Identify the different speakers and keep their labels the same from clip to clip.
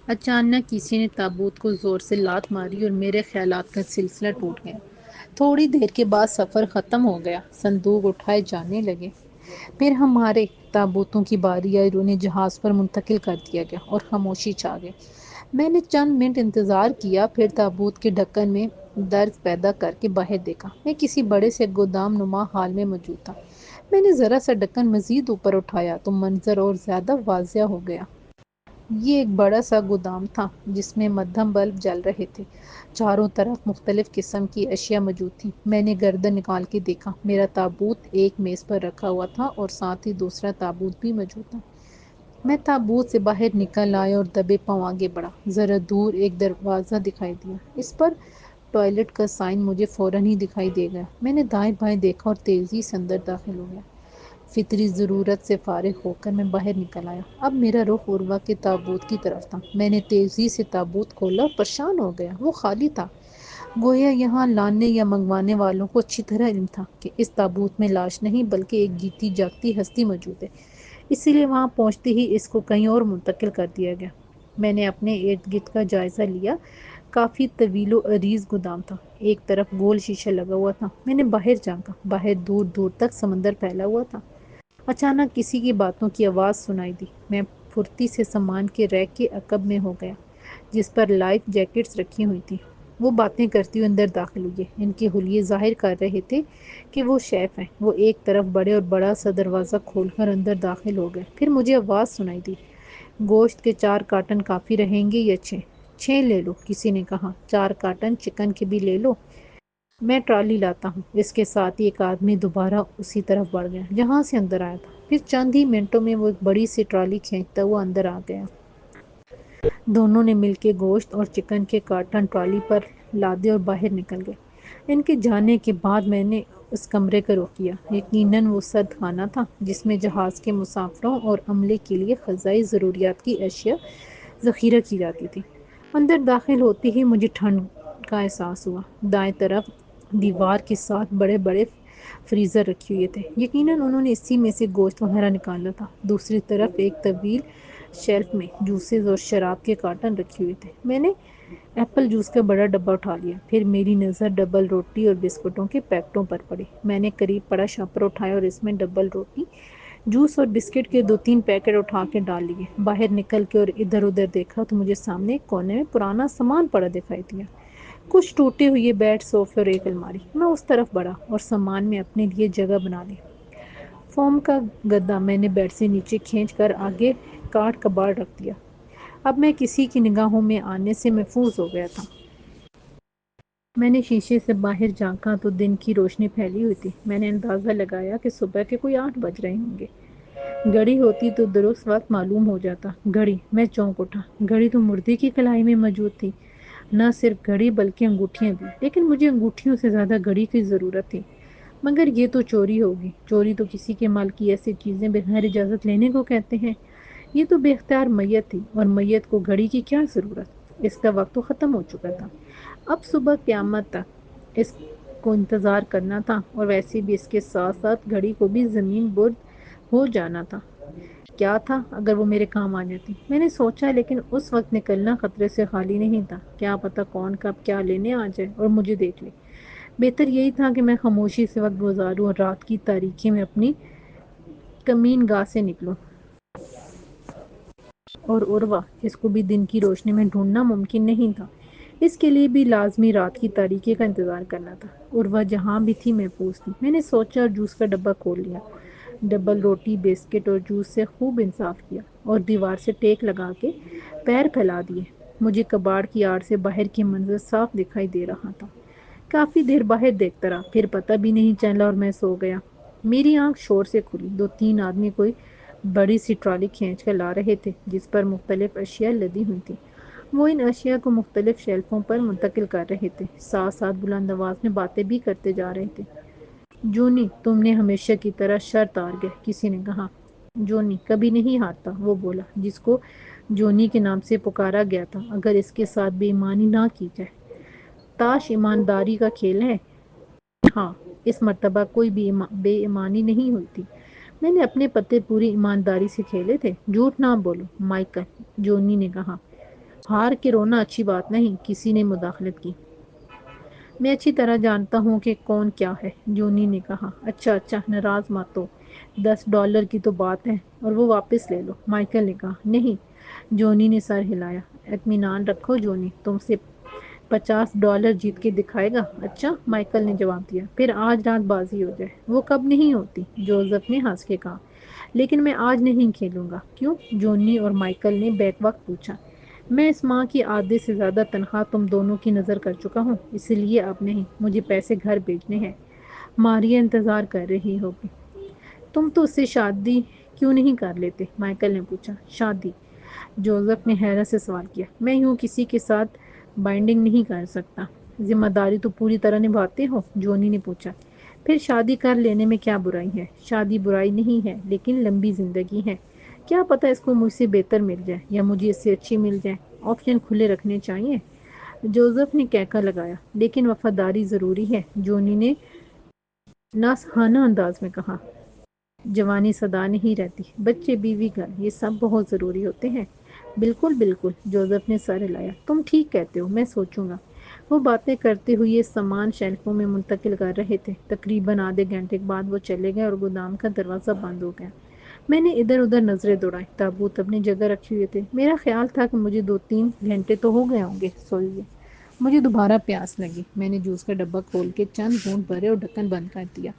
Speaker 1: اچانک کسی نے تابوت کو زور سے لات ماری اور میرے خیالات کا سلسلہ ٹوٹ گیا۔ تھوڑی دیر کے بعد سفر ختم ہو گیا، صندوق اٹھائے جانے لگے۔ پھر ہمارے تابوتوں کی باری آئی، انہیں جہاز پر منتقل کر دیا گیا اور خاموشی چھا گئی۔ میں نے چند منٹ انتظار کیا، پھر تابوت کے ڈھکن میں درد پیدا کر کے باہر دیکھا۔ میں کسی بڑے سے گودام نما حال میں موجود تھا۔ میں نے ذرا سا ڈھکن مزید اوپر اٹھایا تو منظر اور زیادہ واضح ہو گیا۔ یہ ایک بڑا سا گودام تھا جس میں مدھم بلب جل رہے تھے۔ چاروں طرف مختلف قسم کی اشیاء موجود تھیں۔ میں نے گردن نکال کے دیکھا، میرا تابوت ایک میز پر رکھا ہوا تھا اور ساتھ ہی دوسرا تابوت بھی موجود تھا۔ میں تابوت سے باہر نکل آیا اور دبے پاؤں آگے بڑھا۔ ذرا دور ایک دروازہ دکھائی دیا، اس پر ٹوائلٹ کا سائن مجھے فوراً ہی دکھائی دے گیا۔ میں نے دائیں بائیں دیکھا اور تیزی سے اندر داخل ہو گیا۔ فطری ضرورت سے فارغ ہو کر میں باہر نکل آیا۔ اب میرا رخ عروہ کے تابوت کی طرف تھا۔ میں نے تیزی سے تابوت کھولا اور پریشان ہو گیا، وہ خالی تھا۔ گویا یہاں لانے یا منگوانے والوں کو اچھی طرح علم تھا کہ اس تابوت میں لاش نہیں بلکہ ایک جیتی جاگتی ہستی موجود ہے، اسی لیے وہاں پہنچتے ہی اس کو کہیں اور منتقل کر دیا گیا۔ میں نے اپنے ارد گرد کا جائزہ لیا۔ کافی طویل و عریض گودام تھا، ایک طرف گول شیشہ لگا ہوا تھا۔ میں نے باہر جھانکا، باہر دور دور تک سمندر پھیلا ہوا تھا۔ اچانک کسی کی باتوں کی آواز سنائی دی۔ میں پھرتی سے سامان کے ریک کے عقب میں ہو گیا جس پر لائف جیکٹس رکھی ہوئی تھیں۔ وہ باتیں کرتی ہوئی اندر داخل ہوئی۔ ان کے حلیے ظاہر کر رہے تھے کہ وہ شیف ہیں۔ وہ ایک طرف بڑے اور بڑا سا دروازہ کھول کر اندر داخل ہو گئے۔ پھر مجھے آواز سنائی دی، گوشت کے 4 کارٹن کافی رہیں گے یا 6؟ 6 لے لو، کسی نے کہا۔ 4 کارٹن چکن کے بھی لے لو، میں ٹرالی لاتا ہوں۔ اس کے ساتھ ہی ایک آدمی دوبارہ اسی طرف بڑھ گیا جہاں سے اندر آیا تھا۔ پھر چند ہی منٹوں میں وہ ایک بڑی سی ٹرالی کھینچتا ہوا اندر آ گیا۔ دونوں نے مل کے گوشت اور چکن کے کارٹن ٹرالی پر لادے اور باہر نکل گئے۔ ان کے جانے کے بعد میں نے اس کمرے کا رخ کیا۔ یقیناً وہ سرد خانہ تھا جس میں جہاز کے مسافروں اور عملے کے لیے غذائی ضروریات کی اشیاء ذخیرہ کی جاتی تھی۔ اندر داخل ہوتے ہی مجھے ٹھنڈ کا احساس ہوا۔ دائیں طرف دیوار کے ساتھ بڑے بڑے فریزر رکھے ہوئے تھے، یقیناً انہوں نے اسی میں سے گوشت وغیرہ نکالا تھا۔ دوسری طرف ایک طویل شیلف میں جوسز اور شراب کے کارٹن رکھے ہوئے تھے۔ میں نے ایپل جوس کا بڑا ڈبہ اٹھا لیا۔ پھر میری نظر ڈبل روٹی اور بسکٹوں کے پیکٹوں پر پڑی۔ میں نے قریب پڑا شاپر اٹھایا اور اس میں ڈبل روٹی، جوس اور بسکٹ کے 2-3 پیکٹ اٹھا کے ڈال لیے۔ باہر نکل کے اور ادھر ادھر دیکھا تو مجھے سامنے ایک کونے میں پرانا سامان پڑا دکھائی دیا، کچھ ٹوٹے ہوئے بیڈ، صوفے اور ایک الماری۔ میں اس طرف بڑھا اور سامان میں اپنے لیے جگہ بنا لی۔ فوم کا گدا میں نے بیڈ سے نیچے کھینچ کر آگے کاٹ کباڑ رکھ دیا۔ اب میں کسی کی نگاہوں میں آنے سے محفوظ ہو گیا تھا۔ میں نے شیشے سے باہر جھانکا تو دن کی روشنی پھیلی ہوئی تھی۔ میں نے اندازہ لگایا کہ صبح کے کوئی 8 بج رہے ہوں گے۔ گھڑی ہوتی تو درست وقت معلوم ہو جاتا۔ گھڑی! میں چونک اٹھا۔ گھڑی تو مردے کی کلائی میں موجود تھی۔ نہ صرف گھڑی بلکہ انگوٹھیاں بھی، لیکن مجھے انگوٹھیوں سے زیادہ گھڑی کی ضرورت تھی۔ مگر یہ تو چوری ہوگی۔ چوری تو کسی کے مال کی ایسی چیزیں بغیر اجازت لینے کو کہتے ہیں۔ یہ تو بے اختیار میت تھی، اور میت کو گھڑی کی کیا ضرورت؟ اس کا وقت تو ختم ہو چکا تھا۔ اب صبح قیامت تک اس کو انتظار کرنا تھا، اور ویسے بھی اس کے ساتھ ساتھ گھڑی کو بھی زمین برد ہو جانا تھا۔ کیا تھا اگر وہ میرے کام آ جاتی؟ میں نے سوچا، لیکن اس وقت نکلنا خطرے سے خالی نہیں تھا۔ کیا پتا کون کب کیا لینے آ جائے اور مجھے دیکھ لے۔ بہتر یہی تھا کہ میں خاموشی سے وقت گزاروں اور رات کی تاریکی میں اپنی کمین گاہ سے نکلوں۔ اور عروہ، اس کو بھی دن کی روشنی میں ڈھونڈنا ممکن نہیں تھا۔ اس کے لیے بھی لازمی رات کی تاریکی کا انتظار کرنا تھا۔ عروہ جہاں بھی تھی محفوظ تھی۔ میں نے سوچا اور جوس کا ڈبہ کھول لیا۔ ڈبل روٹی، بسکٹ اور جوس سے خوب انصاف کیا اور دیوار سے ٹیک لگا کے پیر پھیلا دیے۔ مجھے کباڑ کی آڑ سے باہر کی منظر صاف دکھائی دے رہا تھا۔ کافی دیر باہر دیکھتا رہا، پھر پتہ بھی نہیں چلا اور میں سو گیا۔ میری آنکھ شور سے کھلی۔ 2-3 آدمی کوئی بڑی سی ٹرالی کھینچ کر لا رہے تھے جس پر مختلف اشیاء لدی ہوئی تھیں۔ وہ ان اشیاء کو مختلف شیلفوں پر منتقل کر رہے تھے، ساتھ ساتھ بلند آواز میں باتیں بھی کرتے جا رہے تھے۔ جونی، تم نے ہمیشہ کی طرح شرط ہار گئے، کسی نے کہا۔ جونی کبھی نہیں ہارتا، وہ بولا، جس کو جونی کے نام سے پکارا گیا تھا، اگر اس کے ساتھ بے ایمانی نہ کی جائے۔ تاش ایمانداری کا کھیل ہے۔ ہاں، اس مرتبہ کوئی بھی بے ایمانی نہیں ہوئی تھی۔ میں نے اپنے پتے پوری ایمانداری سے کھیلے تھے۔ جھوٹ نہ بولو، مائیکل، جونی نے کہا۔ ہار کے رونا اچھی بات نہیں، کسی نے مداخلت کی۔ میں اچھی طرح جانتا ہوں کہ کون کیا ہے، جونی نے کہا۔ اچھا اچھا، ناراض مت ہو، $10 کی تو بات ہے، اور وہ واپس لے لو، مائیکل نے کہا۔ نہیں، جونی نے سر ہلایا۔ اطمینان رکھو جونی، تم سے $50 جیت کے دکھائے گا۔ اچھا، مائیکل نے جواب دیا، پھر آج رات بازی ہو جائے۔ وہ کب نہیں ہوتی، جوزف نے ہنس کے کہا۔ لیکن میں آج نہیں کھیلوں گا۔ کیوں؟ جونی اور مائیکل نے بیک وقت پوچھا۔ میں اس ماہ کی آدھے سے زیادہ تنخواہ تم دونوں کی نظر کر چکا ہوں، اس لیے اب نہیں، مجھے پیسے گھر بھیجنے ہیں۔ ماریا انتظار کر رہی ہوگی۔ تم تو اس سے شادی کیوں نہیں کر لیتے؟ مائیکل نے پوچھا۔ شادی؟ جوزف نے حیرت سے سوال کیا۔ میں یوں کسی کے ساتھ بائنڈنگ نہیں کر سکتا۔ ذمہ داری تو پوری طرح نبھاتے ہو؟ جونی نے پوچھا۔ پھر شادی کر لینے میں کیا برائی ہے؟ شادی برائی نہیں ہے، لیکن لمبی زندگی ہے۔ کیا پتہ اس کو مجھ سے بہتر مل جائے یا مجھے اس سے اچھی مل جائے۔ آپشن کھلے رکھنے چاہیے۔ جوزف نے کہکا لگایا۔ لیکن وفاداری ضروری ہے، جونی نے ناصحانہ انداز میں کہا۔ جوانی سدا نہیں رہتی، بچے، بیوی، گھر، یہ سب بہت ضروری ہوتے ہیں۔ بالکل بالکل، جوزف نے سر ہلایا۔ تم ٹھیک کہتے ہو، میں سوچوں گا۔ وہ باتیں کرتے ہوئے سامان شیلفوں میں منتقل کر رہے تھے۔ تقریباً آدھے گھنٹے کے بعد وہ چلے گئے اور گودام کا دروازہ بند ہو گیا۔ میں نے ادھر ادھر نظریں دوڑائیں، تابوت اپنی جگہ رکھے ہوئے تھے۔ میرا خیال تھا کہ مجھے 2-3 گھنٹے تو ہو گئے ہوں گے سوئی ہوئے۔ مجھے دوبارہ پیاس لگی۔ میں نے جوس کا ڈبہ کھول کے چند گھونٹ بھرے اور ڈھکن بند کر دیا۔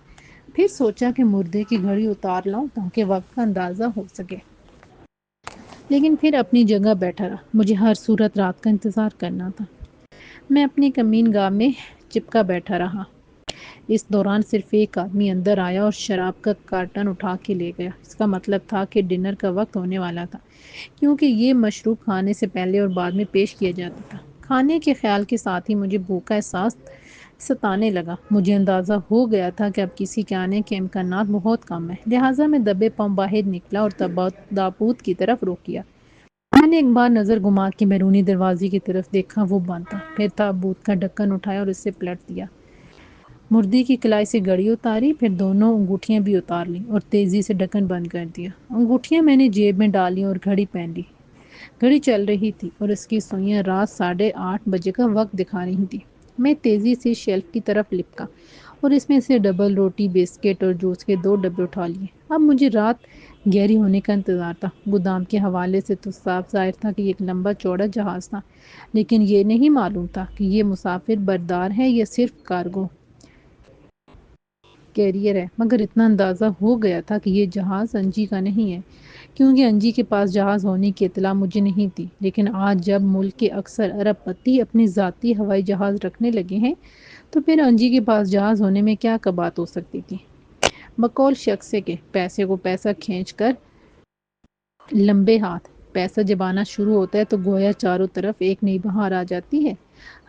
Speaker 1: پھر سوچا کہ مردے کی گھڑی اتار لاؤں تاکہ وقت کا اندازہ ہو سکے، لیکن پھر اپنی جگہ بیٹھا رہا۔ مجھے ہر صورت رات کا انتظار کرنا تھا۔ میں اپنی کمین گاہ میں چپکا بیٹھا رہا۔ اس دوران صرف ایک آدمی اندر آیا اور شراب کا کارٹن اٹھا کے لے گیا۔ اس کا مطلب تھا کہ ڈنر کا وقت ہونے والا تھا، کیونکہ یہ مشروب کھانے سے پہلے اور بعد میں پیش کیا جاتا تھا۔ کھانے کے خیال کے ساتھ ہی مجھے بھوک کا احساس ستانے لگا۔ مجھے اندازہ ہو گیا تھا کہ اب کسی کے آنے کے امکانات بہت کم ہیں، لہٰذا میں دبے پاؤں باہر نکلا اور تابوت کی طرف رخ کیا۔ میں نے ایک بار نظر گھما کے بیرونی دروازے کی طرف دیکھا، وہ بند تھا۔ پھر تابوت کا ڈھکن اٹھایا اور اسے پلٹ دیا۔ مردے کی کلائی سے گھڑی اتاری، پھر دونوں انگوٹھیاں بھی اتار لیں اور تیزی سے ڈھکن بند کر دیا۔ انگوٹھیاں میں نے جیب میں ڈالیں اور گھڑی پہن لی۔ گھڑی چل رہی تھی اور اس کی سوئیاں رات 8:30 بجے کا وقت دکھا رہی تھیں۔ میں تیزی سے شیلف کی طرف لپکا اور اس میں سے ڈبل روٹی، بسکٹ اور جوس کے 2 ڈبے اٹھا لیے۔ اب مجھے رات گہری ہونے کا انتظار تھا۔ گودام کے حوالے سے تو صاف ظاہر تھا کہ یہ ایک لمبا چوڑا جہاز تھا، لیکن یہ نہیں معلوم تھا کہ یہ مسافر بردار ہے یا صرف کارگو کیریئر ہے۔ مگر اتنا اندازہ ہو گیا تھا کہ یہ جہاز انجی کا نہیں ہے، کیونکہ انجی کے پاس جہاز ہونے کی اطلاع مجھے نہیں تھی۔ لیکن آج جب ملک کے اکثر ارب پتی اپنی ذاتی ہوائی جہاز رکھنے لگے ہیں، تو پھر انجی کے پاس جہاز ہونے میں کیا بات ہو سکتی تھی؟ بقول شخص کے پیسے کو پیسہ کھینچ کر لمبے ہاتھ، پیسہ جب آنا شروع ہوتا ہے تو گویا چاروں طرف ایک نئی بہار آ جاتی ہے۔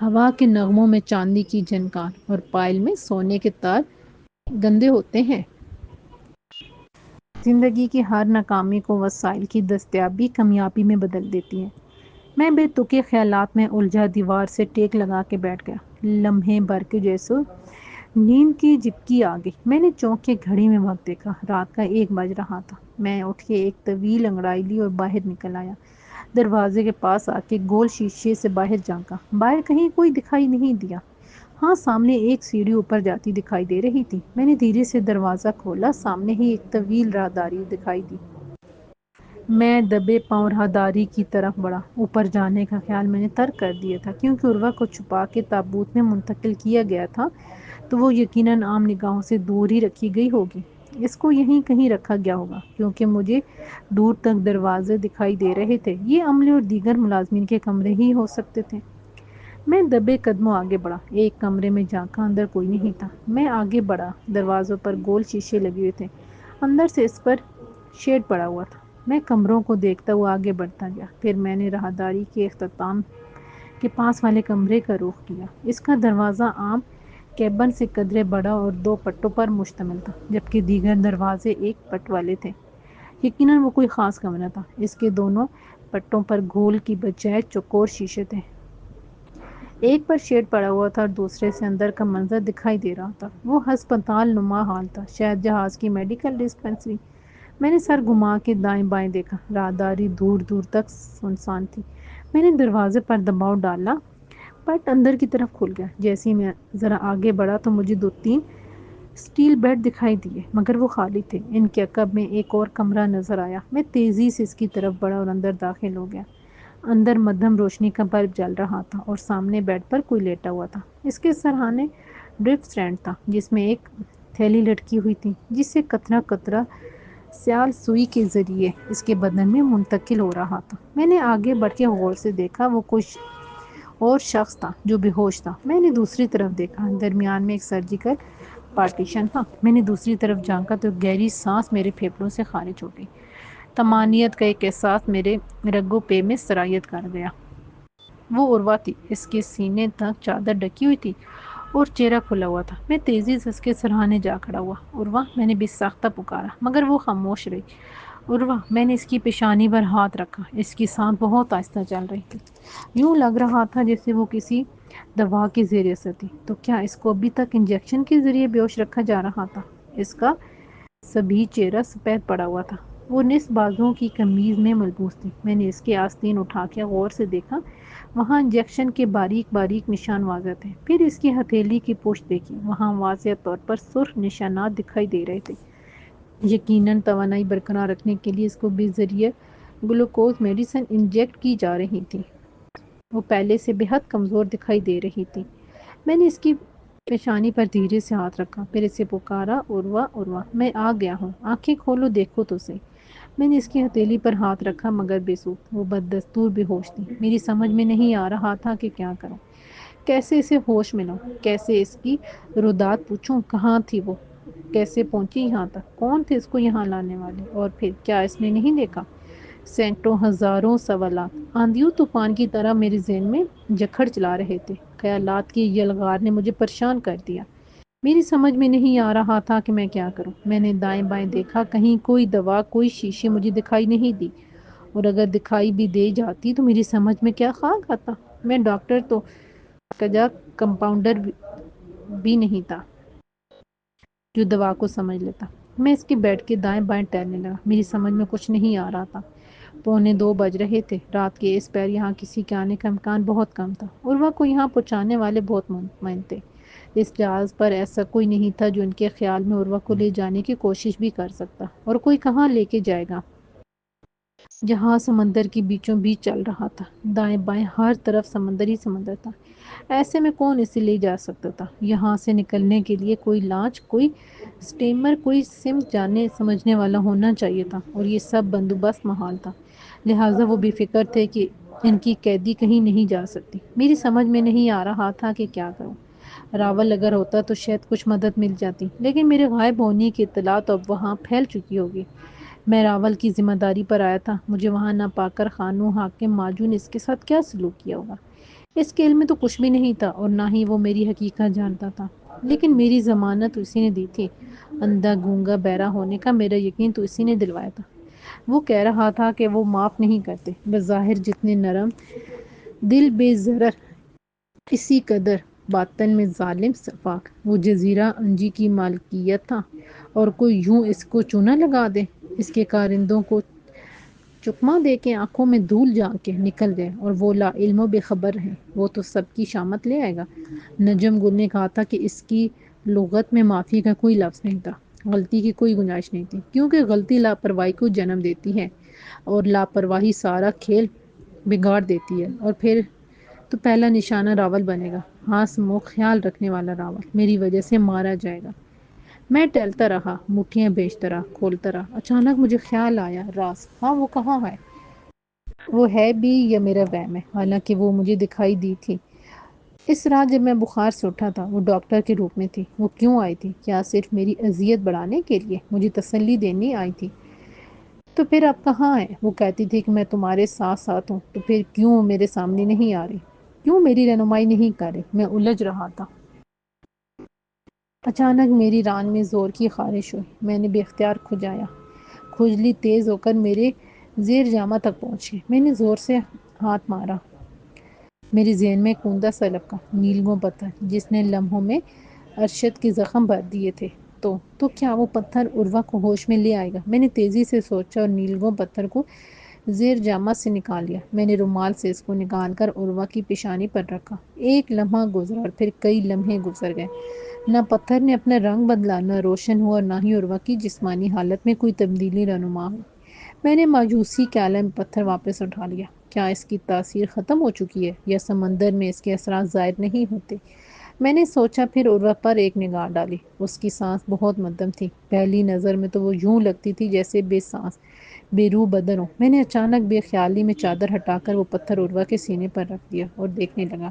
Speaker 1: ہوا کے نغموں میں چاندی کی جھنکار اور پائل میں سونے کے تار گندے ہوتے ہیں۔ زندگی کی ہر ناکامی کو وسائل کی دستیابی کامیابی میں بدل دیتی ہے۔ میں بے تکے خیالات میں الجھا دیوار سے ٹیک لگا کے بیٹھ گیا۔ لمحے بھر کے جیسے نیند کی جھپکی آ گئی۔ میں نے چونک کے گھڑی میں وقت دیکھا، رات کا 1 بج رہا تھا۔ میں اٹھ کے ایک طویل انگڑائی لی اور باہر نکل آیا۔ دروازے کے پاس آ کے گول شیشے سے باہر جھانکا۔ باہر کہیں کوئی دکھائی نہیں دیا۔ ہاں، سامنے ایک سیڑھی اوپر جاتی دکھائی دے رہی تھی۔ میں نے دھیرے سے دروازہ کھولا، سامنے ہی ایک طویل راہداری دکھائی دی۔ میں دبے پاؤں راہداری کی طرف بڑھا۔ اوپر جانے کا خیال میں نے ترک کر دیا تھا، کیونکہ عروہ کو چھپا کے تابوت میں منتقل کیا گیا تھا تو وہ یقیناً عام نگاہوں سے دور ہی رکھی گئی ہوگی۔ اس کو یہیں کہیں رکھا گیا ہوگا، کیونکہ مجھے دور تک دروازے دکھائی دے رہے تھے۔ یہ عملے اور دیگر ملازمین کے کمرے ہی ہو سکتے تھے۔ میں دبے قدموں آگے بڑھا۔ ایک کمرے میں جھانکا، اندر کوئی نہیں تھا۔ میں آگے بڑھا۔ دروازوں پر گول شیشے لگے ہوئے تھے، اندر سے اس پر شیڈ پڑا ہوا تھا۔ میں کمروں کو دیکھتا ہوا آگے بڑھتا گیا۔ پھر میں نے راہداری کے اختتام کے پاس والے کمرے کا رخ کیا۔ اس کا دروازہ عام کیبن سے قدرے بڑا اور 2 پٹوں پر مشتمل تھا، جبکہ دیگر دروازے ایک پٹ والے تھے۔ یقیناً وہ کوئی خاص کمرہ تھا۔ اس کے دونوں پٹوں پر گول کی بجائے چوکور شیشے تھے۔ ایک پر شیڈ پڑا ہوا تھا اور دوسرے سے اندر کا منظر دکھائی دے رہا تھا۔ وہ ہسپتال نما حال تھا، شاید جہاز کی میڈیکل ڈسپنسری۔ میں نے سر گھما کے دائیں بائیں دیکھا۔ راہداری دور دور تک سنسان تھی۔ میں نے دروازے پر دباؤ ڈالا، بٹ اندر کی طرف کھل گیا۔ جیسے ہی میں ذرا آگے بڑھا تو مجھے 2-3 اسٹیل بیڈ دکھائی دیے، مگر وہ خالی تھے۔ ان کے عقب میں ایک اور کمرہ نظر آیا۔ میں تیزی سے اس کی طرف بڑھا اور اندر داخل ہو گیا۔ اندر مدھم روشنی کا بلب جل رہا تھا اور سامنے بیڈ پر کوئی لیٹا ہوا تھا۔ اس کے سرہانے ڈرپ سٹینڈ تھا جس میں ایک تھیلی لٹکی ہوئی تھی، جس سے قطرہ قطرہ سیال سوئی کے ذریعے اس کے بدن میں منتقل ہو رہا تھا۔ میں نے آگے بڑھ کے غور سے دیکھا، وہ کچھ اور شخص تھا جو بے ہوش تھا۔ میں نے دوسری طرف دیکھا، درمیان میں ایک سرجیکل پارٹیشن تھا۔ میں نے دوسری طرف جھانکا تو گہری سانس میرے پھیپھڑوں سے خارج ہو گئی۔ طمانینت کا ایک احساس میرے رگوں پے میں سرایت کر گیا۔ وہ عروہ تھی۔ اس کے سینے تک چادر ڈھکی ہوئی تھی اور چہرہ کھلا ہوا تھا۔ میں تیزی سے اس کے سرہانے جا کھڑا ہوا۔ عروہ، میں نے بے ساختہ پکارا، مگر وہ خاموش رہی۔ عروہ، میں نے اس کی پیشانی پر ہاتھ رکھا۔ اس کی سانس بہت آہستہ چل رہی تھی، یوں لگ رہا تھا جیسے وہ کسی دوا کے زیر اثر تھی۔ تو کیا اس کو ابھی تک انجیکشن کے ذریعے بے ہوش رکھا جا رہا تھا؟ اس کا سبھی چہرہ سفید پڑا ہوا تھا، وہ نصف بازوؤں کی قمیض میں ملبوس تھی۔ میں نے اس کے آستین اٹھا کے غور سے دیکھا، وہاں انجیکشن کے باریک باریک نشان واضح تھے۔ پھر اس کی ہتھیلی کی پشت دیکھی، وہاں واضح طور پر سرخ نشانات دکھائی دے رہے تھے۔ یقیناً توانائی برقرار رکھنے کے لیے اس کو بذریعہ گلوکوز میڈیسن انجیکٹ کی جا رہی تھی۔ وہ پہلے سے بے حد کمزور دکھائی دے رہی تھی۔ میں نے اس کی پیشانی پر دھیرے سے ہاتھ رکھا، پھر اسے پکارا، عروہ، عروہ، میں آ گیا ہوں، آنکھیں کھولو، دیکھو تو صحیح۔ میں نے اس کی ہتھیلی پر ہاتھ رکھا، مگر بے سود۔ وہ بددستور بے ہوش تھی۔ میری سمجھ میں نہیں آ رہا تھا کہ کیا کروں، کیسے اسے ہوش میں لاؤں، کیسے اس کی رودات پوچھوں۔ کہاں تھی وہ؟ کیسے پہنچی یہاں تک؟ کون تھے اس کو یہاں لانے والے؟ اور پھر کیا اس نے نہیں دیکھا؟ سینکڑوں ہزاروں سوالات آندھیوں طوفان کی طرح میرے ذہن میں جکھڑ چلا رہے تھے۔ خیالات کی یلغار نے مجھے پریشان کر دیا۔ میری سمجھ میں نہیں آ رہا تھا کہ میں کیا کروں۔ میں نے دائیں بائیں دیکھا، کہیں کوئی دوا، کوئی شیشی مجھے دکھائی نہیں دی، اور اگر دکھائی بھی دے جاتی تو میری سمجھ میں کیا خاک آتا۔ میں ڈاکٹر تو کجا کمپاؤنڈر بھی نہیں تھا جو دوا کو سمجھ لیتا۔ میں اس کے بیڈ کے دائیں بائیں ٹہلنے لگا، میری سمجھ میں کچھ نہیں آ رہا تھا۔ 1:45 بج رہے تھے۔ رات کے اس پیر یہاں کسی کے آنے کا امکان بہت کم تھا۔ عروہ کو یہاں پہنچانے والے بہت مطمئن تھے۔ اس جہاز پر ایسا کوئی نہیں تھا جو ان کے خیال میں عروہ کو لے جانے کی کوشش بھی کر سکتا، اور کوئی کہاں لے کے جائے گا۔ جہاز سمندر کی بیچوں بیچ چل رہا تھا، دائیں بائیں ہر طرف سمندر ہی سمندر تھا۔ ایسے میں کون اسے لے جا سکتا تھا؟ یہاں سے نکلنے کے لیے کوئی لانچ، کوئی سٹیمر، کوئی سمت جاننے سمجھنے والا ہونا چاہیے تھا، اور یہ سب بندوبست محال تھا۔ لہٰذا وہ بے فکر تھے کہ ان کی قیدی کہیں نہیں جا سکتی۔ میری سمجھ میں نہیں آ رہا تھا کہ کیا کروں۔ راول اگر ہوتا تو شاید کچھ مدد مل جاتی، لیکن میرے غائب ہونے کی اطلاع تو اب وہاں پھیل چکی ہوگی۔ میں راول کی ذمہ داری پر آیا تھا، مجھے وہاں نہ پا کر خانوں حاکم ماجو نے اس کے ساتھ کیا سلوک کیا ہوگا، اس کے علم میں تو کچھ بھی نہیں تھا، اور نہ ہی وہ میری حقیقت جانتا تھا۔ لیکن میری ضمانت اسی نے دی تھی، اندھا گونگا بہرا ہونے کا میرا یقین تو اسی نے دلوایا تھا۔ وہ کہہ رہا تھا کہ وہ معاف نہیں کرتے، بظاہر جتنے نرم دل بے ضرر، اسی قدر باطن میں ظالم شفاق۔ وہ جزیرہ انجی کی مالکیت تھا، اور کوئی یوں اس کو چونا لگا دے، اس کے کارندوں کو چکما دے کے آنکھوں میں دھول جھانک کے نکل جائے، اور وہ لا علم و بے خبر رہے، وہ تو سب کی شامت لے آئے گا۔ نجم گل نے کہا تھا کہ اس کی لغت میں معافی کا کوئی لفظ نہیں تھا، غلطی کی کوئی گنجائش نہیں تھی، کیونکہ غلطی لاپرواہی کو جنم دیتی ہے، اور لاپرواہی سارا کھیل بگاڑ دیتی ہے۔ اور پھر تو پہلا نشانہ راول بنے گا، ہاس منہ خیال رکھنے والا راول میری وجہ سے مارا جائے گا۔ میں ٹہلتا رہا، مٹھیاں بیچتا رہا، کھولتا رہا۔ اچانک مجھے خیال آیا، راز، ہاں وہ کہاں ہے؟ وہ ہے بھی یا میرا وہم ہے؟ حالانکہ وہ مجھے دکھائی دی تھی اس رات جب میں بخار سے اٹھا تھا، وہ ڈاکٹر کے روپ میں تھی۔ وہ کیوں آئی تھی؟ کیا صرف میری اذیت بڑھانے کے لیے؟ مجھے تسلی دینے آئی تھی؟ تو پھر اب کہاں ہے؟ وہ کہتی تھی کہ میں تمہارے ساتھ ساتھ ہوں، تو پھر کیوں میرے سامنے نہیں آ رہی؟ کیوں میری رہنمائی نہیں کر رہی؟ میں الجھ رہا تھا۔ اچانک میری ران میں زور کی خارش ہوئی، میں نے بے اختیار کھجایا۔ کھجلی تیز ہو کر میرے زیر جامہ تک پہنچ گئی۔ میں نے زور سے ہاتھ مارا، میرے ذہن میں کوندہ سا لپکا، نیلگوں پتھر جس نے لمحوں میں ارشد کے زخم بھر دیے تھے۔ تو کیا وہ پتھر عروہ کو ہوش میں لے آئے گا؟ میں نے تیزی سے سوچا اور نیلگوں پتھر کو زیر جامہ سے نکال لیا۔ میں نے رومال سے اس کو نکال کر عروہ کی پیشانی پر رکھا۔ ایک لمحہ گزرا اور پھر کئی لمحے گزر گئے۔ نہ پتھر نے اپنا رنگ بدلا، نہ روشن ہوا اور نہ ہی عروہ کی جسمانی حالت میں کوئی تبدیلی رونما ہوئی۔ میں نے مایوسی کے عالم میں پتھر واپس اٹھا لیا۔ کیا اس کی تاثیر ختم ہو چکی ہے یا سمندر میں اس کے اثرات ظاہر نہیں ہوتے؟ میں نے سوچا، پھر عروہ پر ایک نگاہ ڈالی۔ اس کی سانس بہت مدھم تھی۔ پہلی نظر میں تو وہ یوں لگتی تھی جیسے بے سانس، بے روح بدن ہو۔ میں نے اچانک بے خیالی میں چادر ہٹا کر وہ پتھر عروہ کے سینے پر رکھ دیا اور دیکھنے لگا۔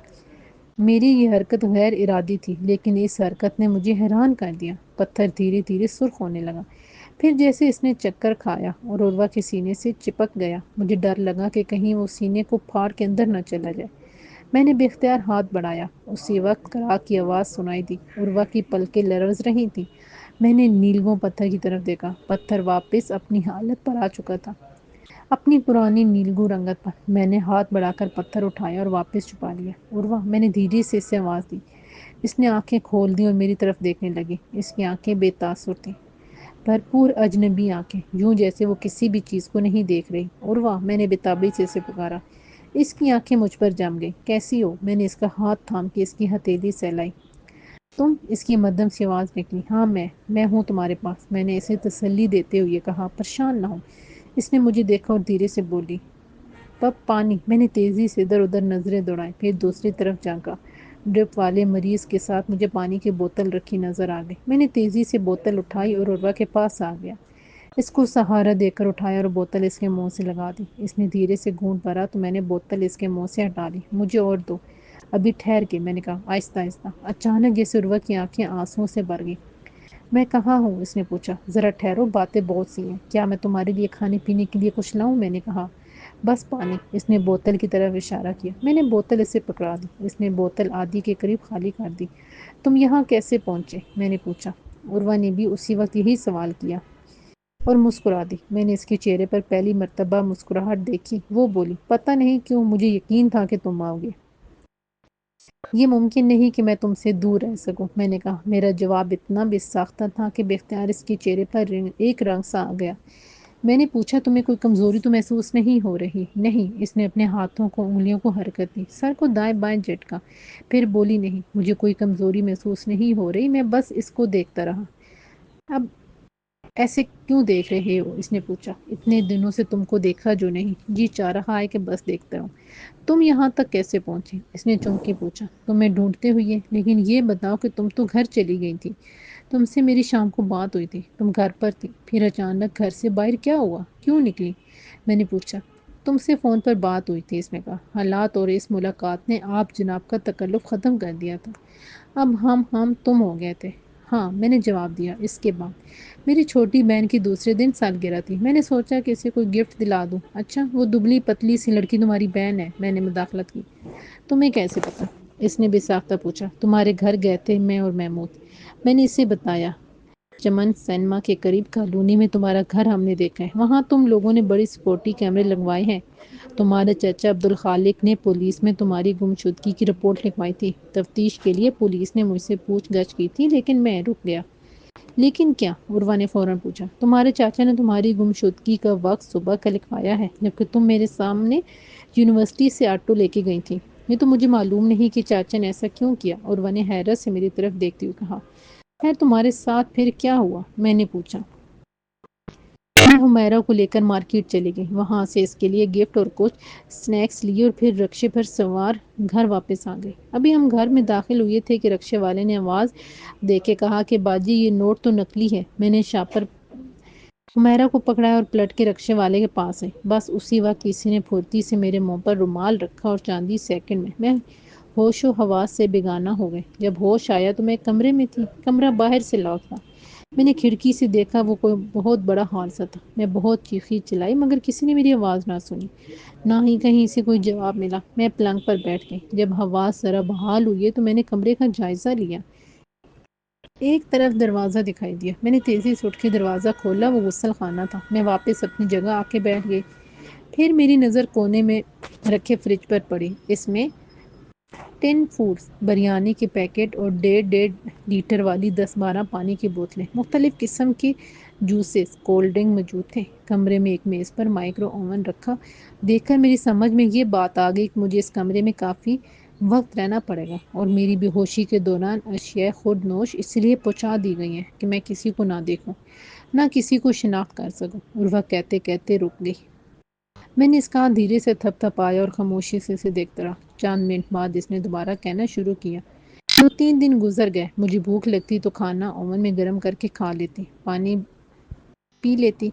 Speaker 1: میری یہ حرکت غیر ارادی تھی، لیکن اس حرکت نے مجھے حیران کر دیا۔ پتھر دھیرے دھیرے سرخ ہونے لگا، پھر جیسے اس نے چکر کھایا اور عروہ کے سینے سے چپک گیا۔ مجھے ڈر لگا کہ کہیں وہ سینے کو پھاڑ کے اندر نہ چلا جائے۔ میں نے بے اختیار ہاتھ بڑھایا۔ اسی وقت کراک کی آواز سنائی دی۔ عروہ کی پلکیں لرز رہی تھیں۔ میں نے نیلگوں پتھر کی طرف دیکھا۔ پتھر واپس اپنی حالت پر آ چکا تھا، اپنی پرانی نیلگوں رنگت پر۔ میں نے ہاتھ بڑھا کر پتھر اٹھایا اور واپس چھپا لیا۔ عروہ، میں نے دھیرے سے اسے آواز دی۔ اس نے آنکھیں کھول دیں اور میری طرف دیکھنے لگی۔ اس کی آنکھیں بے تاثر تھیں، بھرپور اجنبی آنکھیں، یوں جیسے وہ کسی بھی چیز کو نہیں دیکھ رہی۔ عروہ، میں نے بےتابی سے اسے پکارا۔ اس کی آنکھیں مجھ پر جم گئیں۔ کیسی ہو؟ میں نے اس کا ہاتھ تھام کے اس کی ہتھیلی سہلائی۔ تم؟ اس کی مدھم سی آواز نکلی۔ ہاں میں ہوں تمہارے پاس، میں نے اسے تسلی دیتے ہوئے کہا۔ پریشان نہ ہو۔ اس نے مجھے دیکھا اور دھیرے سے بولی، پپ پانی۔ میں نے تیزی سے ادھر ادھر نظریں دوڑائیں، پھر دوسری طرف جھانکا۔ ڈرپ والے مریض کے ساتھ مجھے پانی کی بوتل رکھی نظر آ گئی۔ میں نے تیزی سے بوتل اٹھائی اور عروہ کے پاس آ گیا۔ اس کو سہارا دے کر اٹھایا اور بوتل اس کے منہ سے لگا دی۔ اس نے دھیرے سے گھونٹ بھرا تو میں نے بوتل اس کے منہ سے ہٹا لی۔ مجھے اور دو، ابھی ٹھہر کے، میں نے کہا آہستہ آہستہ۔ اچانک جیسے عروہ کی آنکھیں آنسوؤں سے بھر گئیں۔ میں کہاں ہوں؟ اس نے پوچھا۔ ذرا ٹھہرو، باتیں بہت سی ہیں۔ کیا میں تمہارے لیے کھانے پینے کے لیے کچھ لاؤں؟ میں نے کہا۔ بس پانی۔ اس نے بوتل کی طرف اشارہ کیا۔ میں نے بوتل اسے پکڑا دی۔ اس نے بوتل آدھی کے قریب خالی کر دی۔ تم یہاں کیسے پہنچے؟ میں نے پوچھا۔ عروہ نے بھی اسی وقت یہی سوال کیا اور مسکرا دی۔ میں نے اس کے چہرے پر پہلی مرتبہ مسکراہٹ دیکھی۔ وہ بولی، پتہ نہیں کیوں مجھے یقین تھا کہ تم آؤ گے۔ یہ ممکن نہیں کہ میں تم سے دور رہ سکوں، میں نے کہا۔ میرا جواب اتنا بے ساختہ تھا کہ بے اختیار اس کے چہرے پر ایک رنگ سا آ گیا۔ میں نے پوچھا، تمہیں کوئی کمزوری تو محسوس نہیں ہو رہی؟ نہیں۔ اس نے اپنے ہاتھوں کو، انگلیوں کو حرکت دی، سر کو دائیں بائیں جھٹکا، پھر بولی، نہیں، مجھے کوئی کمزوری محسوس نہیں ہو رہی، میں بس اس کو دیکھتا رہا۔ اب ایسے کیوں دیکھ رہے ہو؟ اس نے پوچھا۔ اتنے دنوں سے تم کو دیکھا جو نہیں، جی چاہ رہا ہے کہ بس دیکھتا ہوں۔ تم یہاں تک کیسے پہنچی؟ اس نے چونک کے پوچھا۔ تمہیں ڈھونڈتے ہوئے، لیکن یہ بتاؤ کہ تم تو گھر چلی گئی تھی، تم سے میری شام کو بات ہوئی تھی، تم گھر پر تھی، پھر اچانک گھر سے باہر کیا ہوا؟ کیوں نکلی؟ میں نے پوچھا۔ تم سے فون پر بات ہوئی تھی، اس نے کہا۔ حالات اور اس ملاقات نے آپ جناب کا تکلف ختم کر دیا تھا، اب ہم تم ہو گئے تھے۔ ہاں، میں نے جواب دیا۔ اس کے بعد میری چھوٹی بہن کی دوسرے دن سالگرہ تھی، میں نے سوچا کہ اسے کوئی گفٹ دلا دوں۔ اچھا، وہ دبلی پتلی سی لڑکی تمہاری بہن ہے؟ میں نے مداخلت کی۔ تمہیں کیسے پتا؟ اس نے بے ساختہ پوچھا۔ تمہارے گھر گئے تھے میں اور محمود، میں نے اسے بتایا۔ چمن سینما کے قریب کالونی میں تمہارا گھر ہم نے دیکھا ہے، وہاں تم لوگوں نے بڑی سیکورٹی کیمرے لگوائے ہیں۔ تمہارے چچا عبدالخالق نے پولیس میں تمہاری گمشدگی کی رپورٹ لکھوائی تھی۔ تفتیش کے لیے پولیس نے مجھ سے پوچھ گچھ کی تھی، لیکن میں رک گیا۔ لیکن کیا؟ عروہ نے فوراً پوچھا۔ تمہارے چاچا نے تمہاری گمشدگی کا وقت صبح کا لکھوایا ہے، جبکہ تم میرے سامنے یونیورسٹی سے آٹو لے کے گئی تھی۔ یہ تو مجھے معلوم نہیں کہ چاچا نے ایسا کیوں کیا، عروہ نے حیرت سے میری طرف دیکھتے ہوئے کہا۔ خیر، تمہارے ساتھ پھر کیا ہوا؟ میں نے پوچھا۔ میں حمیرہ کو لے کر مارکیٹ چلی گئی، وہاں سے اس کے لیے گفٹ اور کچھ سنیکس لیے اور پھر رکشے پر سوار گھر واپس آ گئی۔ ابھی ہم گھر میں داخل ہوئے تھے کہ رکشے والے نے آواز دے کے کہا کہ باجی یہ نوٹ تو نکلی ہے۔ میں نے شاپر حمیرہ کو پکڑایا اور پلٹ کے رکشے والے کے پاس آئی۔ بس اسی وقت کسی نے پھرتی سے میرے منہ پر رومال رکھا اور چاندی سیکنڈ میں ہوش و حواس سے بیگانہ ہو گئے۔ جب ہوش آیا تو میں کمرے میں تھی، کمرہ باہر سے لاک تھا۔ میں نے کھڑکی سے دیکھا، وہ کوئی بہت بڑا ہال سا تھا۔ میں بہت چیخی چلائی مگر کسی نے میری آواز نہ سنی، نہ ہی کہیں سے کوئی جواب ملا۔ میں پلنگ پر بیٹھ گئی۔ جب حواس ذرا بحال ہوئے تو میں نے کمرے کا جائزہ لیا۔ ایک طرف دروازہ دکھائی دیا، میں نے تیزی سے اٹھ کے دروازہ کھولا، وہ غسل خانہ تھا۔ میں واپس اپنی جگہ آ کے بیٹھ گئی۔ پھر میری نظر کونے میں رکھے فریج پر پڑی۔ اس میں ٹین فوڈز، بریانی کے پیکٹ اور 1.5 لیٹر والی 10-12 پانی کی بوتلیں، مختلف قسم کے جوسز، کولڈ ڈرنک موجود تھے۔ کمرے میں ایک میز پر مائکرو اوون رکھا دیکھ کر میری سمجھ میں یہ بات آ گئی کہ مجھے اس کمرے میں کافی وقت رہنا پڑے گا، اور میری بے ہوشی کے دوران اشیاء خود نوش اس لیے پہنچا دی گئی ہیں کہ میں کسی کو نہ دیکھوں، نہ کسی کو شناخت کر سکوں۔ اور وہ کہتے کہتے رک گئی۔ میں نے اس کا ہاتھ دھیرے سے تھپ تھپایا اور خاموشی سے اسے دیکھتا رہا۔ چند منٹ بعد اس نے دوبارہ کہنا شروع کیا۔ 2-3 دن گزر گئے۔ مجھے بھوک لگتی تو کھانا اوون میں گرم کر کے کھا لیتی، پانی پی لیتی۔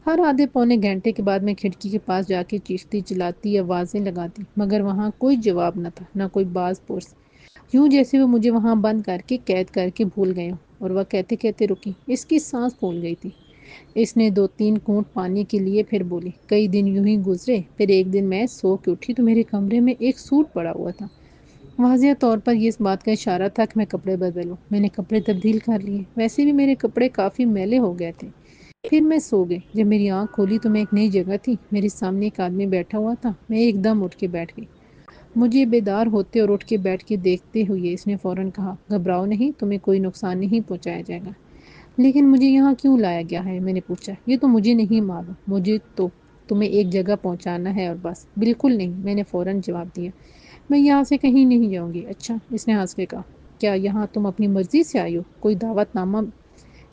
Speaker 1: ہر آدھے پونے گھنٹے کے بعد میں کھڑکی کے پاس جا کے چیختی چلاتی آوازیں لگاتی، مگر وہاں کوئی جواب نہ تھا، نہ کوئی باز پرس، یوں جیسے وہ مجھے وہاں بند کر کے قید کر کے بھول گئے ہوں۔ اور وہ کہتے کہتے رکی۔ اس کی سانس پھول گئی تھی۔ اس نے 2-3 گھونٹ پانی کے لیے پھر بولی، کئی دن یوں ہی گزرے، پھر ایک دن میں سو کے اٹھی تو میرے کمرے میں ایک سوٹ پڑا ہوا تھا۔ واضح طور پر یہ اس بات کا اشارہ تھا کہ میں کپڑے بدلوں۔ میں نے کپڑے تبدیل کر لیے، ویسے بھی میرے کپڑے کافی میلے ہو گئے تھے۔ پھر میں سو گئی۔ جب میری آنکھ کھولی تو میں ایک نئی جگہ تھی۔ میرے سامنے ایک آدمی بیٹھا ہوا تھا۔ میں ایک دم اٹھ کے بیٹھ گئی۔ مجھے بیدار ہوتے اور اٹھ کے بیٹھ کے دیکھتے ہوئے اس نے فوراً کہا، گھبراؤ نہیں، تمہیں کوئی نقصان نہیں پہنچایا جائے گا۔ لیکن مجھے یہاں کیوں لایا گیا ہے؟ میں نے پوچھا۔ یہ تو مجھے نہیں معلوم، مجھے تو تمہیں ایک جگہ پہنچانا ہے اور بس۔ بالکل نہیں، میں نے فوراً جواب دیا، میں یہاں سے کہیں نہیں جاؤں گی۔ اچھا، اس نے ہنس کے کہا، کیا یہاں تم اپنی مرضی سے آئی ہو؟ کوئی دعوت نامہ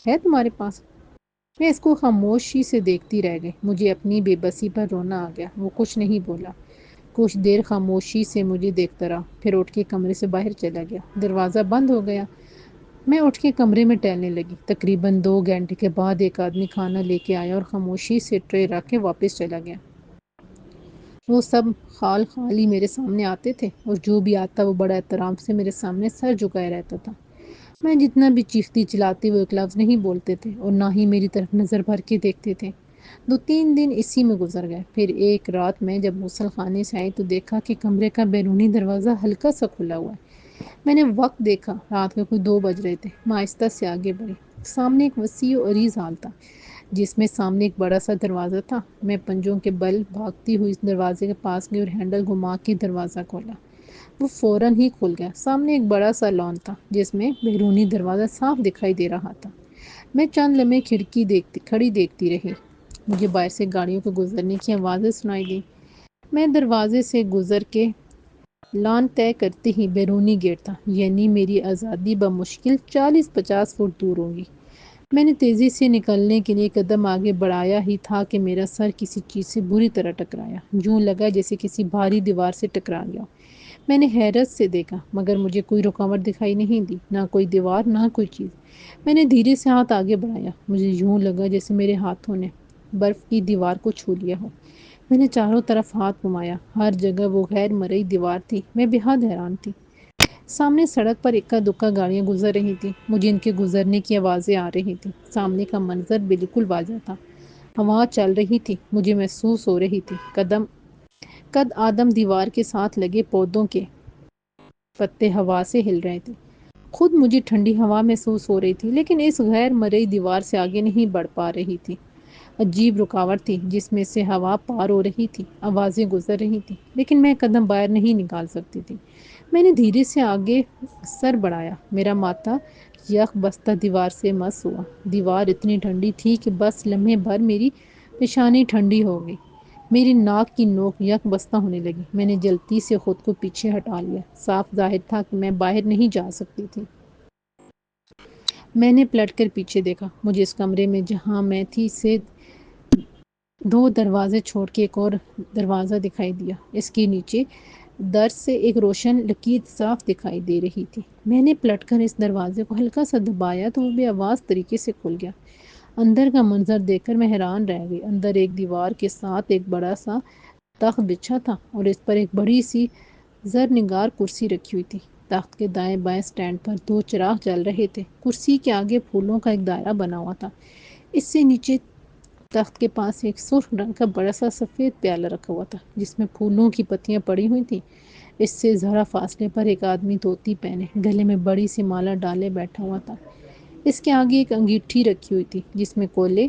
Speaker 1: ہے تمہارے پاس؟ میں اس کو خاموشی سے دیکھتی رہ گئی۔ مجھے اپنی بے بسی پر رونا آ گیا۔ وہ کچھ نہیں بولا۔ کچھ دیر خاموشی سے مجھے دیکھتا رہا، پھر اٹھ کے کمرے سے باہر چلا گیا۔ دروازہ بند ہو گیا۔ میں اٹھ کے کمرے میں ٹہلنے لگی۔ تقریباً 2 گھنٹے کے بعد ایک آدمی کھانا لے کے آیا اور خاموشی سے ٹرے رکھ کے واپس چلا گیا۔ وہ سب خال ہی میرے سامنے آتے تھے، اور جو بھی آتا وہ بڑا احترام سے میرے سامنے سر جھکائے رہتا تھا۔ میں جتنا بھی چیختی چلاتی وہ ایک لفظ نہیں بولتے تھے، اور نہ ہی میری طرف نظر بھر کے دیکھتے تھے۔ 2-3 دن اسی میں گزر گئے۔ پھر ایک رات میں جب غسل خانے سے آئی تو دیکھا کہ کمرے کا بیرونی دروازہ ہلکا سا کھلا ہوا ہے۔ میں نے وقت دیکھا، رات کے کوئی 2 بج رہے تھے۔ میں آہستہ سے آگے بڑھی۔ سامنے ایک وسیع و عریض ہال تھا، جس میں سامنے ایک بڑا سا دروازہ تھا۔ میں پنجوں کے بل بھاگتی ہوئی اس دروازے کے پاس گئی اور ہینڈل گھما کے دروازہ کھولا۔ وہ فوراً ہی کھل گیا۔ سامنے ایک بڑا سا لان تھا، جس میں بیرونی دروازہ صاف دکھائی دے رہا تھا۔ میں چند لمحے کھڑکی کھڑی دیکھتی رہی۔ مجھے باہر سے گاڑیوں کے گزرنے کی آوازیں سنائی دیں۔ میں دروازے سے گزر کے لان طے کرتے ہی بیرونی گیٹ تھا، یعنی میری آزادی بمشکل 40-50 فٹ دور ہوگی۔ میں نے تیزی سے نکلنے کے لیے قدم آگے بڑھایا ہی تھا کہ میرا سر کسی چیز سے بری طرح ٹکرایا۔ یوں لگا جیسے کسی بھاری دیوار سے ٹکرا گیا۔ میں نے حیرت سے دیکھا، مگر مجھے کوئی رکاوٹ دکھائی نہیں دی، نہ کوئی دیوار، نہ کوئی چیز۔ میں نے دھیرے سے ہاتھ آگے بڑھایا۔ مجھے یوں لگا جیسے میرے ہاتھوں نے برف کی دیوار کو چھو لیا ہو۔ میں نے چاروں طرف ہاتھ گھمایا، ہر جگہ وہ غیر مرئی دیوار تھی۔ میں بے حد حیران تھی۔ سامنے سڑک پر اکا دکا گاڑیاں گزر رہی تھیں، مجھے ان کے گزرنے کی آوازیں آ رہی تھیں۔ سامنے کا منظر بالکل واضح تھا۔ ہوا چل رہی تھی، مجھے محسوس ہو رہی تھی قد آدم دیوار کے ساتھ لگے پودوں کے پتے ہوا سے ہل رہے تھے۔ خود مجھے ٹھنڈی ہوا محسوس ہو رہی تھی، لیکن اس غیر مرئی دیوار سے آگے نہیں بڑھ پا رہی تھی۔ عجیب رکاوٹ تھی جس میں سے ہوا پار ہو رہی تھی، آوازیں گزر رہی تھیں، لیکن میں قدم باہر نہیں نکال سکتی تھی۔ میں نے دھیرے سے آگے سر بڑھایا۔ میرا ماتھا یک بستہ دیوار سے مس ہوا۔ دیوار اتنی ٹھنڈی تھی کہ بس لمحے بھر میری پیشانی ٹھنڈی ہو گئی۔ میری ناک کی نوک یک بستہ ہونے لگی۔ میں نے جلدی سے خود کو پیچھے ہٹا لیا۔ صاف ظاہر تھا کہ میں باہر نہیں جا سکتی تھی۔ میں نے پلٹ کر پیچھے دیکھا۔ مجھے اس کمرے میں جہاں میں تھی سے 2 دروازے چھوڑ کے ایک اور دروازہ دکھائی دیا۔ اس کے نیچے درج سے ایک روشن لکیر صاف دکھائی دے رہی تھی۔ میں نے پلٹ کر اس دروازے کو ہلکا سا دبایا تو وہ بے آواز طریقے سے کھل گیا۔ اندر کا منظر دیکھ کر میں حیران رہ گئی۔ اندر ایک دیوار کے ساتھ ایک بڑا سا تخت بچھا تھا، اور اس پر ایک بڑی سی زرنگار کرسی رکھی ہوئی تھی۔ تخت کے دائیں بائیں سٹینڈ پر 2 چراغ جل رہے تھے۔ کرسی کے آگے پھولوں کا ایک دائرہ بنا ہوا تھا۔ اس سے نیچے تخت کے پاس ایک سرخ رنگ کا بڑا سا سفید پیالہ رکھا ہوا تھا، جس میں پھولوں کی پتیاں پڑی ہوئی تھیں۔ اس سے ذرا فاصلے پر ایک آدمی دھوتی پہنے، گلے میں بڑی سی مالا ڈالے بیٹھا ہوا تھا۔ اس کے آگے ایک انگیٹھی رکھی ہوئی تھی، جس میں کولے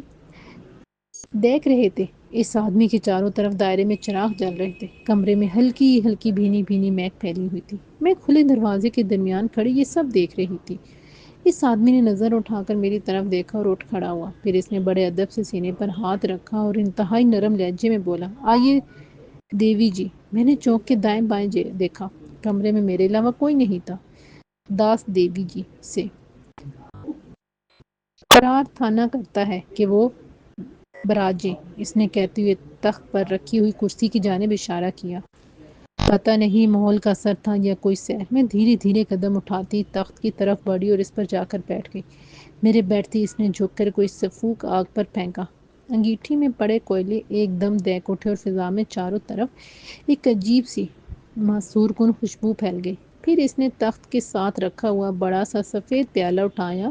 Speaker 1: دیکھ رہے تھے۔ اس آدمی کے چاروں طرف دائرے میں چراغ جل رہے تھے۔ کمرے میں ہلکی ہلکی بھینی بھینی مہک پھیلی ہوئی تھی۔ میں کھلے دروازے کے درمیان کھڑی یہ سب دیکھ رہی تھی۔ اس آدمی نے نظر اٹھا کر میری طرف دیکھا اور اٹھ کھڑا ہوا۔ پھر اس نے بڑے ادب سے سینے پر ہاتھ رکھا اور انتہائی نرم لہجے میں بولا، آئیے دیوی جی۔ میں نے چونک کے دائیں بائیں دیکھا۔ کمرے میں میرے علاوہ کوئی نہیں تھا۔ داس دیوی جی سے پرارتھنا کرتا ہے کہ وہ براجیں، اس نے کہتے ہوئے تخت پر رکھی ہوئی کرسی کی جانب اشارہ کیا۔ پتہ نہیں محول کا اثر تھا یا کوئی سحر، میں دھیرے دھیرے قدم اٹھاتی تخت کی طرف بڑھی اور اس پر جا کر بیٹھ گئی۔ میرے بیٹھتے اس نے جھک کر کوئی سفوک آگ پر پھینکا۔ انگیٹھی میں پڑے کوئلے ایک دم دہک اٹھے اور فضا میں چاروں طرف ایک عجیب سی محصور کن خوشبو پھیل گئی۔ پھر اس نے تخت کے ساتھ رکھا ہوا بڑا سا سفید پیالہ اٹھایا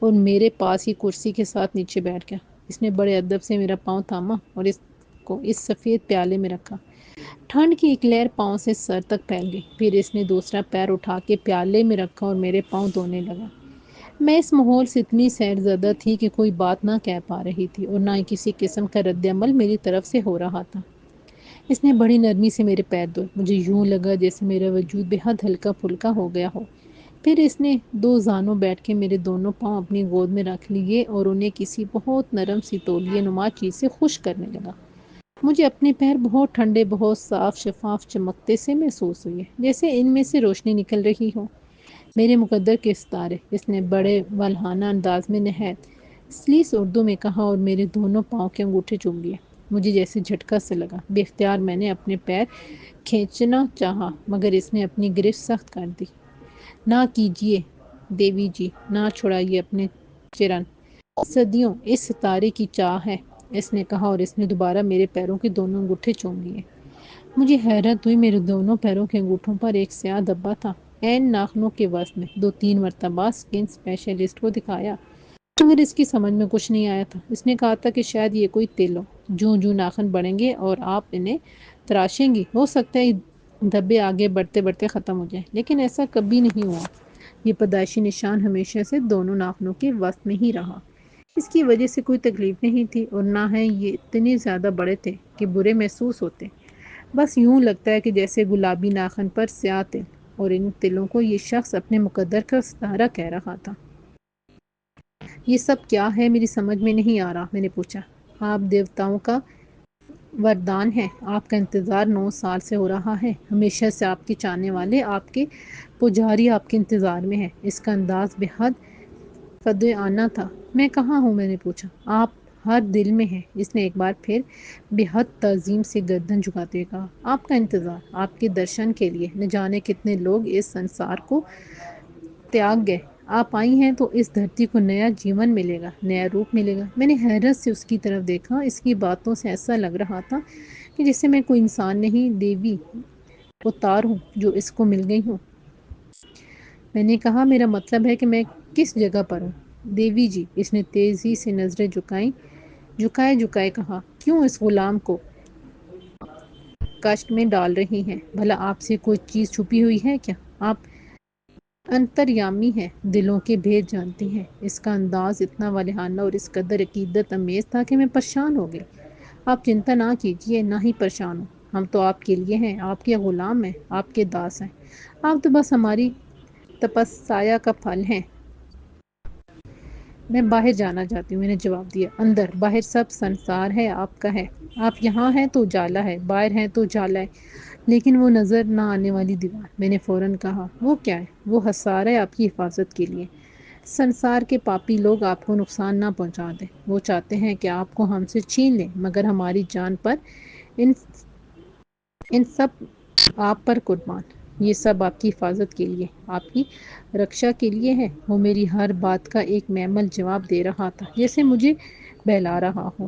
Speaker 1: اور میرے پاس ہی کرسی کے ساتھ نیچے بیٹھ گیا۔ اس نے بڑے ادب سے میرا پاؤں تھاما اور اس کو اس سفید پیالے میں رکھا۔ ٹھنڈ کی ایک لہر پاؤں سے سر تک پھیل گئی۔ پھر اس نے دوسرا پیر اٹھا کے پیالے میں رکھا اور میرے پاؤں دھونے لگا۔ میں اس ماحول سے اتنی سیر زدہ تھی کہ کوئی بات نہ کہہ پا رہی تھی اور نہ ہی کسی قسم کا رد عمل میری طرف سے ہو رہا تھا۔ اس نے بڑی نرمی سے میرے پیر دھوئے۔ مجھے یوں لگا جیسے میرا وجود بے حد ہلکا پھلکا ہو گیا ہو۔ پھر اس نے دو زانوں بیٹھ کے میرے دونوں پاؤں اپنی گود میں رکھ لیے اور انہیں کسی بہت نرم سی تولیے نما چیز سے خشک کرنے لگا۔ مجھے اپنے پیر بہت ٹھنڈے، بہت صاف شفاف چمکتے سے محسوس ہوئے، جیسے ان میں سے روشنی نکل رہی ہو۔ میرے مقدر کے ستارے، اس نے بڑے والہانہ انداز میں نہایت سلیس اردو میں کہا اور میرے دونوں پاؤں کے انگوٹھے چوم لیے۔ مجھے جیسے جھٹکا سے لگا۔ بے اختیار میں نے اپنے پیر کھینچنا چاہا مگر اس نے اپنی گرفت سخت کر دی۔ نہ کیجیے دیوی جی، نہ چھڑائیے اپنے چرن، صدیوں اس ستارے کی چاہ ہے، اس نے کہا اور اس نے دوبارہ میرے پیروں کے دونوں انگوٹھے چوم لیے۔ مجھے حیرت ہوئی، میرے دونوں پیروں کے انگوٹھوں پر ایک سیاہ دھبا تھا۔ عین ناخنوں کے وسط میں 2-3 مرتبہ اسکن اسپیشلسٹ کو دکھایا مگر اس کی سمجھ میں کچھ نہیں آیا تھا۔ اس نے کہا تھا کہ شاید یہ کوئی تل ہو، جوں جوں ناخن بڑھیں گے اور آپ انہیں تراشیں گی ہو سکتا ہے یہ دھبے آگے بڑھتے بڑھتے ختم ہو جائیں، لیکن ایسا کبھی نہیں ہوا۔ یہ پیدائشی نشان ہمیشہ سے دونوں ناخنوں کے وسط میں ہی رہا۔ اس کی وجہ سے کوئی تکلیف نہیں تھی اور نہ ہے یہ اتنے زیادہ بڑے تھے کہ برے محسوس ہوتے۔ بس یوں لگتا ہے کہ جیسے گلابی ناخن پر سیاہ تل، اور ان تلوں کو یہ شخص اپنے مقدر کا ستارہ کہہ رہا تھا۔ یہ سب کیا ہے میری سمجھ میں نہیں آ رہا، میں نے پوچھا۔ آپ دیوتاؤں کا وردان ہے، آپ کا انتظار 9 سال سے ہو رہا ہے، ہمیشہ سے آپ کے چاہنے والے، آپ کے پجاری آپ کے انتظار میں ہیں۔ اس کا انداز بے حد فدیانہ تھا۔ میں کہاں ہوں، میں نے پوچھا۔ آپ ہر دل میں ہیں، اس نے ایک بار پھر بے حد تعظیم سے گردن جھکاتے ہوئے کہا۔ آپ کا انتظار، آپ کے درشن کے لیے نہ جانے کتنے لوگ اس سنسار کو تیاگ گئے۔ آپ آئی ہیں تو اس دھرتی کو نیا جیون ملے گا، نیا روپ ملے گا۔ میں نے حیرت سے اس کی طرف دیکھا۔ اس کی باتوں سے ایسا لگ رہا تھا کہ جیسے میں کوئی انسان نہیں، دیوی اوتار ہوں جو اس کو مل گئی ہوں۔ میں نے کہا، میرا مطلب ہے کہ میں کس جگہ پر ہوں؟ دیوی جی، اس نے تیزی سے نظریں جھکائے کہا، کیوں اس غلام کو کشٹ میں ڈال رہی ہیں؟ بھلا آپ سے کوئی چیز چھپی ہوئی ہے کیا؟ آپ انتریامی ہیں، دلوں کے بھید جانتی ہیں۔ اس کا انداز اتنا والہانہ اور اس قدر عقیدت امیز تھا کہ میں پریشان ہو گئی۔ آپ چنتا نہ کیجیے، نہ ہی پریشان ہوں، ہم تو آپ کے لیے ہیں، آپ کے غلام ہیں، آپ کے داس ہیں۔ آپ تو بس ہماری تپسیا کا پھل ہیں۔ میں باہر جانا چاہتی ہوں، میں نے جواب دیا۔ اندر باہر سب سنسار ہے آپ کا ہے۔ آپ یہاں ہیں تو اجالا ہے، باہر ہیں تو اجالا ہے، لیکن وہ نظر نہ آنے والی دیوار، میں نے فوراً کہا، وہ کیا ہے؟ وہ حصار ہے آپ کی حفاظت کے لیے۔ سنسار کے پاپی لوگ آپ کو نقصان نہ پہنچا دیں، وہ چاہتے ہیں کہ آپ کو ہم سے چھین لیں، مگر ہماری جان پر ان سب آپ پر قربان، یہ سب آپ کی حفاظت کے لیے، آپ کی رکشا کے لیے ہے۔ وہ میری ہر بات کا ایک معمل جواب دے رہا تھا، جیسے مجھے بہلا رہا ہو۔